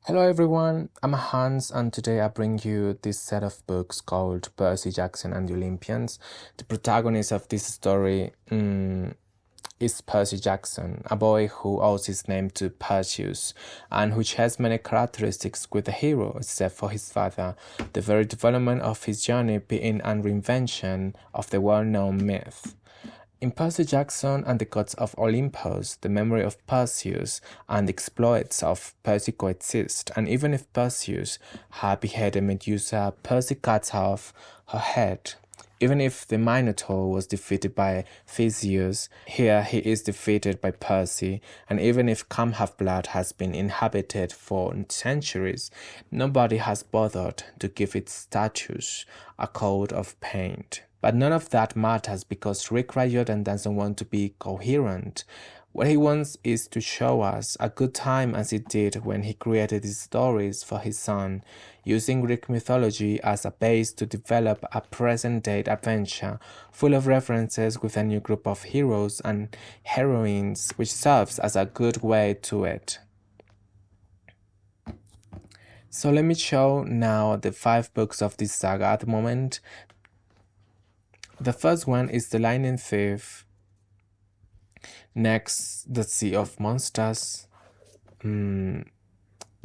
Hello everyone, I'm Hans and today I bring you this set of books called Percy Jackson and the Olympians. The protagonist of this story is Percy Jackson, a boy who owes his name to Perseus and which has many characteristics with the hero except for his father, the very development of his journey being an reinvention of the well-known myth. In Percy Jackson and the Gods of Olympus, the memory of Perseus and the exploits of Percy coexist, and even if Perseus had beheaded Medusa, Percy cuts off her head. Even if the Minotaur was defeated by Theseus, here he is defeated by Percy, and even if Camp Half-Blood has been inhabited for centuries, nobody has bothered to give its statues a coat of paint. But none of that matters because Riordan doesn't want to be coherent. What he wants is to show us a good time as he did when he created these stories for his son, using Greek mythology as a base to develop a present-day adventure full of references with a new group of heroes and heroines, which serves as a good way to it. So let me show now the 5 books of this saga at the moment. The first one is The Lightning Thief. Next, The Sea of Monsters. Then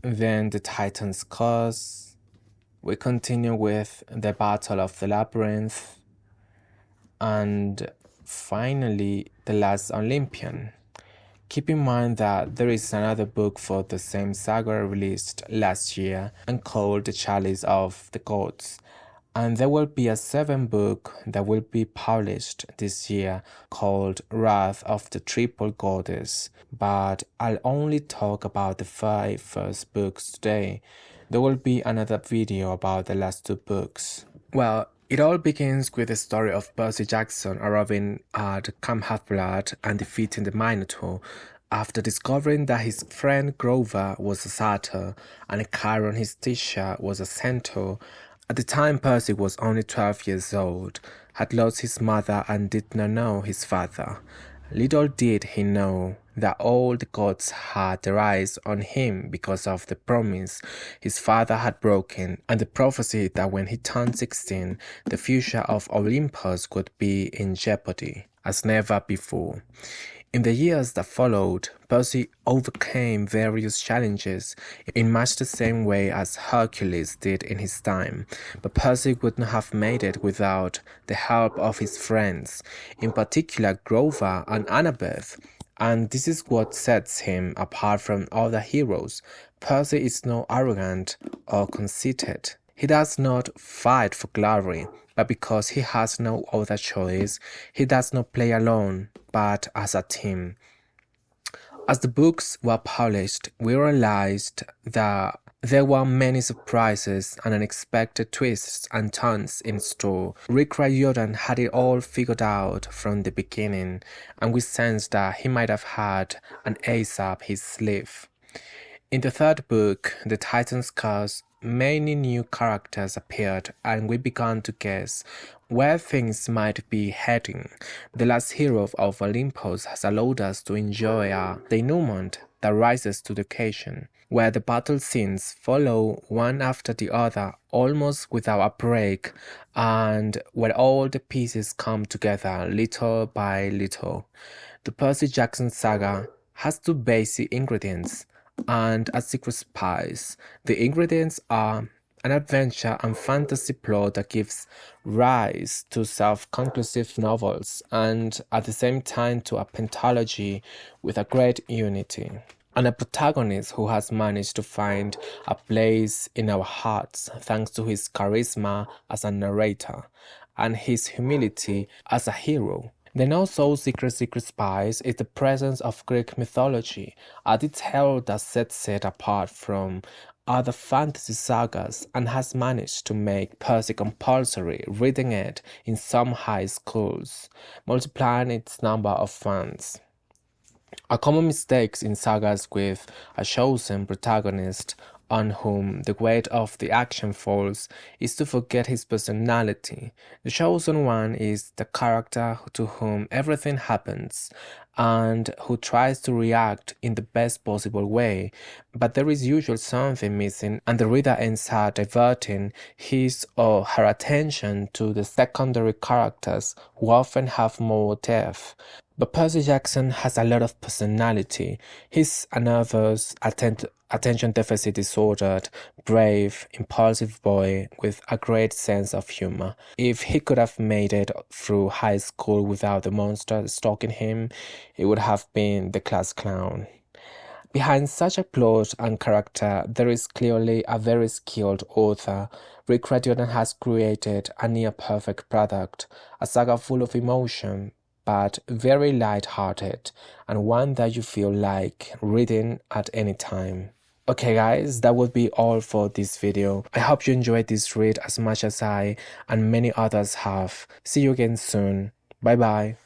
The Titan's Curse. We continue with The Battle of the Labyrinth. And finally, The Last Olympian. Keep in mind that there is another book for the same saga released last year and called The Chalice of the Gods. And there will be a 7th book that will be published this year called Wrath of the Triple Goddess, but I'll only talk about the 5 first books today. There will be another video about the last 2 books. Well, it all begins with the story of Percy Jackson arriving at Camp Half-Blood and defeating the Minotaur after discovering that his friend Grover was a satyr and Chiron, his teacher, was a centaur. At the time Percy was only 12 years old, had lost his mother and did not know his father. Little did he know that all the gods had their eyes on him because of the promise his father had broken and the prophecy that when he turned 16, the future of Olympus could be in jeopardy, as never before. In the years that followed, Percy overcame various challenges in much the same way as Hercules did in his time, but Percy would not have made it without the help of his friends, in particular Grover and Annabeth, and this is what sets him apart from other heroes. Percy is not arrogant or conceited. He does not fight for glory, but because he has no other choice, he does not play alone, but as a team. As the books were published, we realized that there were many surprises and unexpected twists and turns in store. Riordan had it all figured out from the beginning, and we sensed that he might have had an ace up his sleeve. In the 3rd book, The Titan's Curse, many new characters appeared and we began to guess where things might be heading. The last hero of Olympus has allowed us to enjoy a denouement that rises to the occasion, where the battle scenes follow one after the other almost without a break, and where all the pieces come together little by little. The Percy Jackson saga has 2 basic ingredients and a secret spice. The ingredients are an adventure and fantasy plot that gives rise to self-conclusive novels and at the same time to a pentalogy with a great unity, and a protagonist who has managed to find a place in our hearts thanks to his charisma as a narrator and his humility as a hero. The not-so-secret spice is the presence of Greek mythology, a detail that sets it apart from other fantasy sagas and has managed to make Percy compulsory reading it in some high schools, multiplying its number of fans. A common mistake in sagas with a chosen protagonist on whom the weight of the action falls is to forget his personality. The chosen one is the character to whom everything happens, and who tries to react in the best possible way, but there is usually something missing, and the reader ends up diverting his or her attention to the secondary characters who often have more depth. But Percy Jackson has a lot of personality. He's a nervous, attention deficit disordered, brave, impulsive boy with a great sense of humor. If he could have made it through high school without the monster stalking him, he would have been the class clown. Behind such a plot and character, there is clearly a very skilled author. Riordan has created a near-perfect product, a saga full of emotion, but very light-hearted, and one that you feel like reading at any time. Okay guys, that would be all for this video. I hope you enjoyed this read as much as I and many others have. See you again soon. Bye bye.